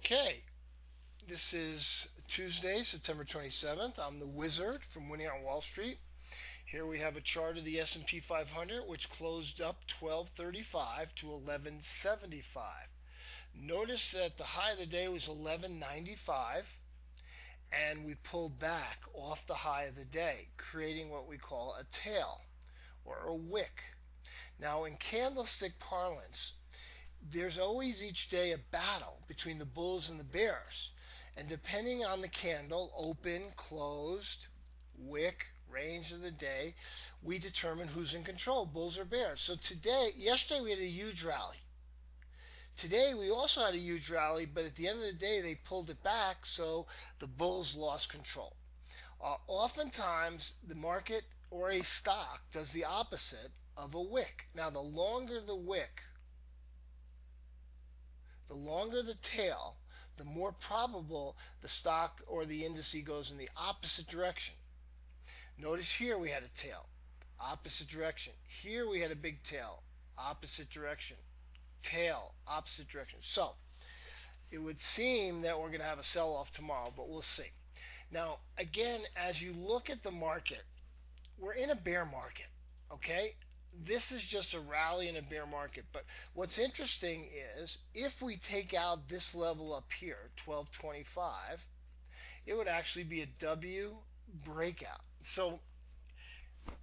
Okay, this is Tuesday, September 27th. I'm the Wizard from Winning on Wall Street. Here we have a chart of the S&P 500, which closed up 1235 to 1175. Notice that the high of the day was 1195, and we pulled back off the high of the day, creating what we call a tail or a wick. Now, in candlestick parlance, there's always each day a battle between the bulls and the bears. And depending on the candle, open, closed, wick, range of the day, we determine who's in control, bulls or bears. So yesterday we had a huge rally. Today we also had a huge rally, but at the end of the day they pulled it back, so the bulls lost control. Oftentimes the market or a stock does the opposite of a wick. Now the longer the tail, the more probable the stock or the indice goes in the opposite direction. Notice here we had a tail, opposite direction. Here we had a big tail, opposite direction. Tail, opposite direction. So it would seem that we're going to have a sell-off tomorrow, but we'll see. Now, again, as you look at the market, we're in a bear market, okay? This is just a rally in a bear market. But what's interesting is if we take out this level up here, 1225, it would actually be a W breakout. So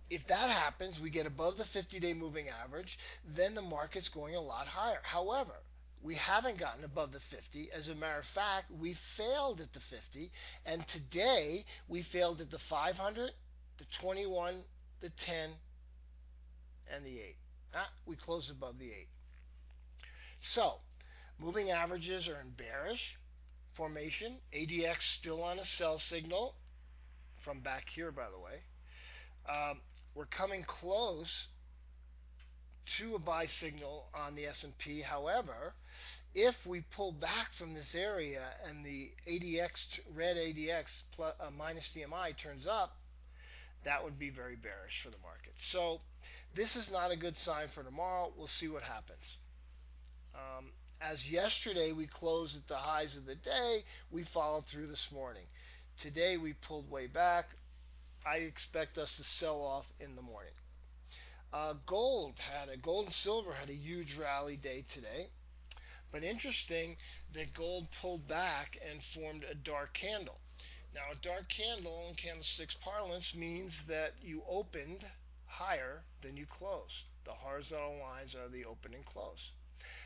if that happens, we get above the 50-day moving average, then the market's going a lot higher. However, we haven't gotten above the 50. As a matter of fact, we failed at the 50, and today we failed at the 500, the 21, the 10, and the 8. We closed above the 8. So, moving averages are in bearish formation. ADX still on a sell signal from back here, by the way. We're coming close to a buy signal on the S&P. However, if we pull back from this area and the ADX, red ADX minus DMI turns up, that would be very bearish for the market. So this is not a good sign for tomorrow. We'll see what happens. As yesterday we closed at the highs of the day, we followed through this morning. Today we pulled way back. I expect us to sell off in the morning. Gold and silver had a huge rally day today, but interesting that gold pulled back and formed a dark candle. Now, a dark candle in candlesticks parlance means that you opened higher than you closed. The horizontal lines are the open and close.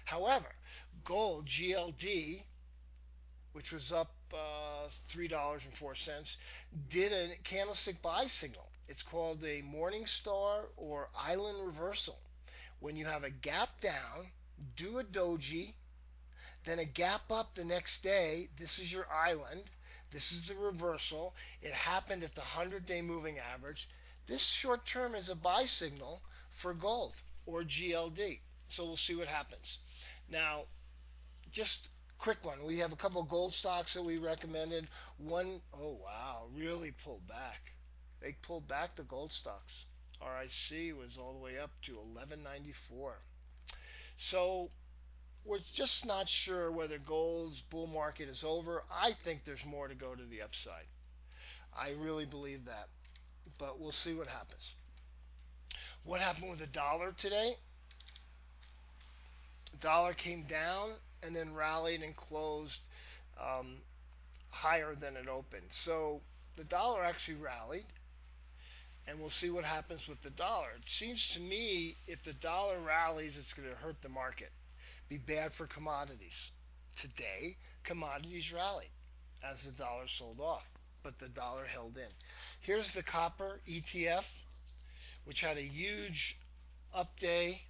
However, gold GLD, which was up $3.04, did a candlestick buy signal. It's called a morning star or island reversal. When you have a gap down, do a doji, then a gap up the next day, this is your island. This is the reversal. It happened at the 100-day moving average. This short term is a buy signal for gold or GLD. So we'll see what happens. Now, just quick one. We have a couple of gold stocks that we recommended. One, oh wow, really pulled back. They pulled back the gold stocks. RIC was all the way up to 1194. So we're just not sure whether gold's bull market is over. I think there's more to go to the upside. I really believe that. But we'll see what happens. What happened with the dollar today? The dollar came down and then rallied and closed higher than it opened. So the dollar actually rallied, and we'll see what happens with the dollar. It seems to me if the dollar rallies, it's going to hurt the market, be bad for commodities. Today, commodities rallied as the dollar sold off, but the dollar held in. Here's the copper ETF, which had a huge up day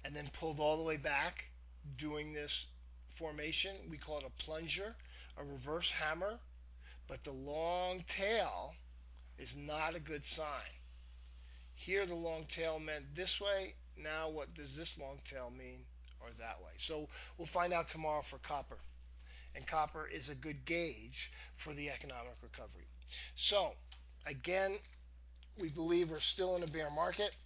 and then pulled all the way back doing this formation. We call it a plunger, a reverse hammer, but the long tail is not a good sign. Here the long tail meant this way. Now what does this long tail mean, or that way? So we'll find out tomorrow for copper. And copper is a good gauge for the economic recovery. So again, we believe we're still in a bear market.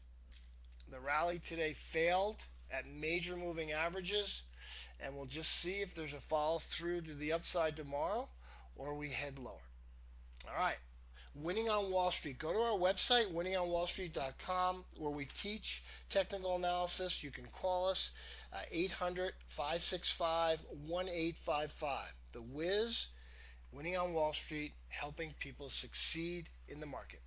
The rally today failed at major moving averages, and we'll just see if there's a follow through to the upside tomorrow or we head lower. All right. Winning on Wall Street. Go to our website, winningonwallstreet.com, where we teach technical analysis. You can call us 800 565 1855. The Wiz, Winning on Wall Street, helping people succeed in the market.